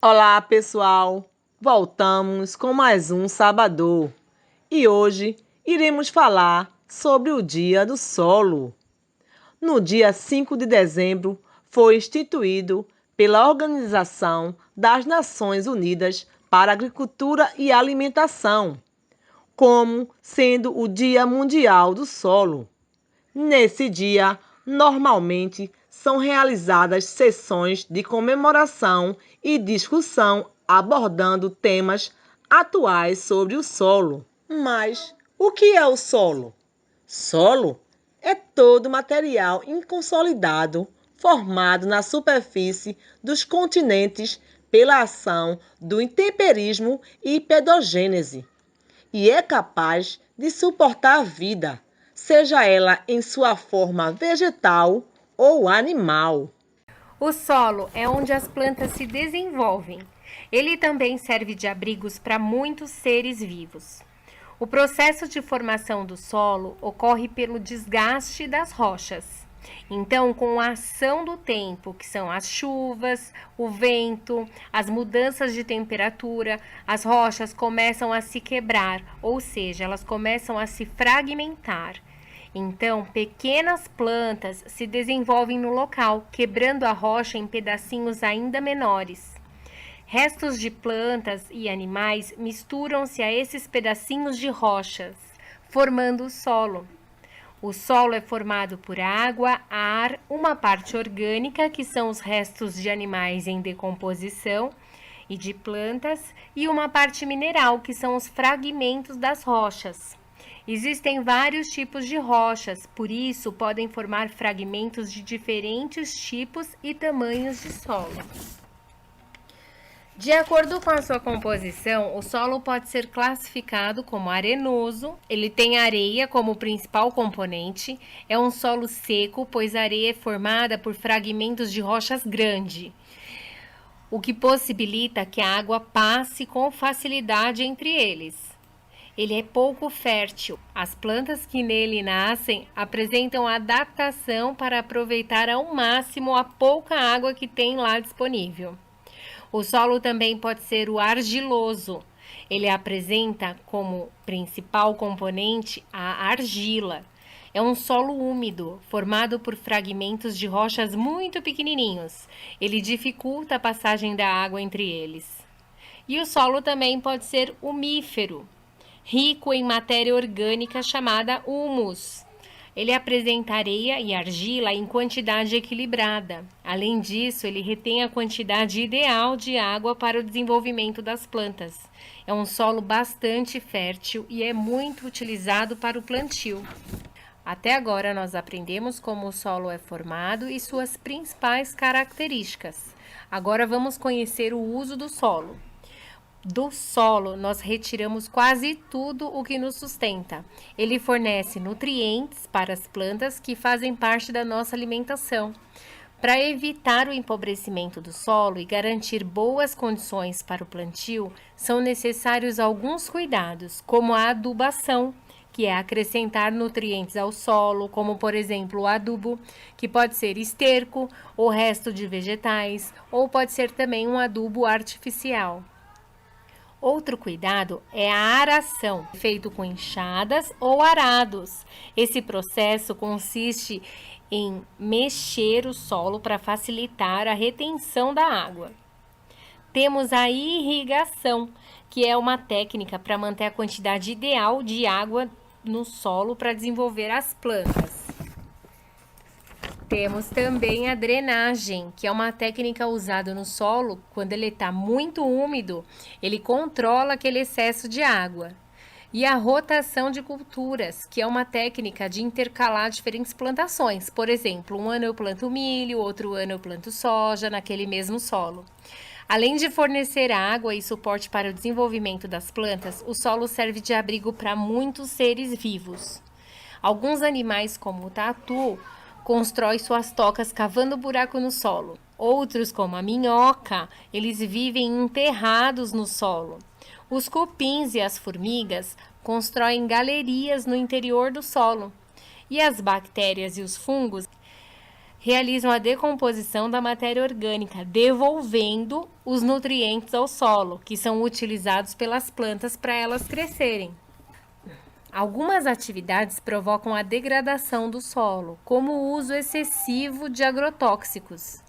Olá, pessoal! Voltamos com mais um Sabadô e hoje iremos falar sobre o Dia do Solo. No dia 5 de dezembro, foi instituído pela Organização das Nações Unidas para a Agricultura e Alimentação, como sendo o Dia Mundial do Solo. Nesse dia, normalmente são realizadas sessões de comemoração e discussão abordando temas atuais sobre o solo. Mas o que é o solo? Solo é todo material inconsolidado formado na superfície dos continentes pela ação do intemperismo e pedogênese, e é capaz de suportar a vida, seja ela em sua forma vegetal ou animal. O solo é onde as plantas se desenvolvem. Ele também serve de abrigos para muitos seres vivos. O processo de formação do solo ocorre pelo desgaste das rochas. Então, com a ação do tempo, que são as chuvas, o vento, as mudanças de temperatura, as rochas começam a se quebrar, ou seja, elas começam a se fragmentar. Então, pequenas plantas se desenvolvem no local, quebrando a rocha em pedacinhos ainda menores. Restos de plantas e animais misturam-se a esses pedacinhos de rochas, formando o solo. O solo é formado por água, ar, uma parte orgânica, que são os restos de animais em decomposição e de plantas, e uma parte mineral, que são os fragmentos das rochas. Existem vários tipos de rochas, por isso podem formar fragmentos de diferentes tipos e tamanhos de solo. De acordo com a sua composição, o solo pode ser classificado como arenoso, ele tem areia como principal componente, é um solo seco, pois a areia é formada por fragmentos de rochas grandes, o que possibilita que a água passe com facilidade entre eles. Ele é pouco fértil. As plantas que nele nascem apresentam adaptação para aproveitar ao máximo a pouca água que tem lá disponível. O solo também pode ser o argiloso. Ele apresenta como principal componente a argila. É um solo úmido, formado por fragmentos de rochas muito pequenininhos. Ele dificulta a passagem da água entre eles. E o solo também pode ser umífero, rico em matéria orgânica chamada humus. Ele apresenta areia e argila em quantidade equilibrada. Além disso, ele retém a quantidade ideal de água para o desenvolvimento das plantas. É um solo bastante fértil e é muito utilizado para o plantio. Até agora nós aprendemos como o solo é formado e suas principais características. Agora vamos conhecer o uso do solo. Do solo, nós retiramos quase tudo o que nos sustenta. Ele fornece nutrientes para as plantas que fazem parte da nossa alimentação. Para evitar o empobrecimento do solo e garantir boas condições para o plantio, são necessários alguns cuidados, como a adubação, que é acrescentar nutrientes ao solo, como por exemplo o adubo, que pode ser esterco ou resto de vegetais, ou pode ser também um adubo artificial. Outro cuidado é a aração, feito com enxadas ou arados. Esse processo consiste em mexer o solo para facilitar a retenção da água. Temos a irrigação, que é uma técnica para manter a quantidade ideal de água no solo para desenvolver as plantas. Temos também a drenagem, que é uma técnica usada no solo quando ele está muito úmido, ele controla aquele excesso de água. E a rotação de culturas, que é uma técnica de intercalar diferentes plantações. Por exemplo, um ano eu planto milho, outro ano eu planto soja naquele mesmo solo. Além de fornecer água e suporte para o desenvolvimento das plantas, o solo serve de abrigo para muitos seres vivos. Alguns animais, como o tatu, constrói suas tocas cavando buraco no solo. Outros, como a minhoca, eles vivem enterrados no solo. Os cupins e as formigas constroem galerias no interior do solo. E as bactérias e os fungos realizam a decomposição da matéria orgânica, devolvendo os nutrientes ao solo, que são utilizados pelas plantas para elas crescerem. Algumas atividades provocam a degradação do solo, como o uso excessivo de agrotóxicos,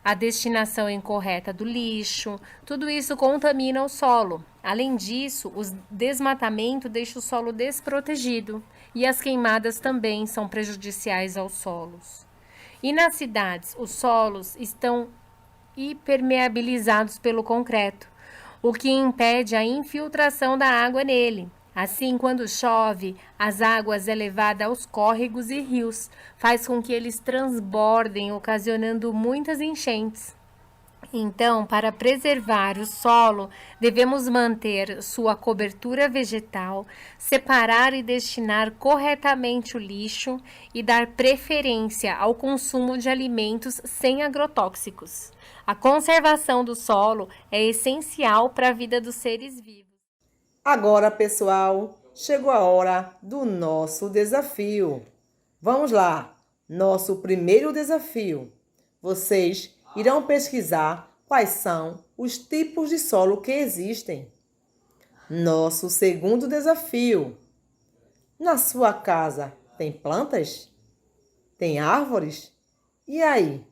a destinação incorreta do lixo, tudo isso contamina o solo. Além disso, o desmatamento deixa o solo desprotegido e as queimadas também são prejudiciais aos solos. E nas cidades, os solos estão hipermeabilizados pelo concreto, o que impede a infiltração da água nele. Assim, quando chove, as águas é levada aos córregos e rios, faz com que eles transbordem, ocasionando muitas enchentes. Então, para preservar o solo, devemos manter sua cobertura vegetal, separar e destinar corretamente o lixo e dar preferência ao consumo de alimentos sem agrotóxicos. A conservação do solo é essencial para a vida dos seres vivos. Agora, pessoal, chegou a hora do nosso desafio. Vamos lá! Nosso primeiro desafio. Vocês irão pesquisar quais são os tipos de solo que existem. Nosso segundo desafio. Na sua casa tem plantas? Tem árvores? E aí,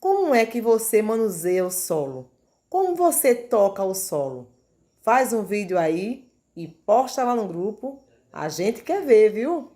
como é que você manuseia o solo? Como você toca o solo? Faz um vídeo aí e posta lá no grupo. A gente quer ver, viu?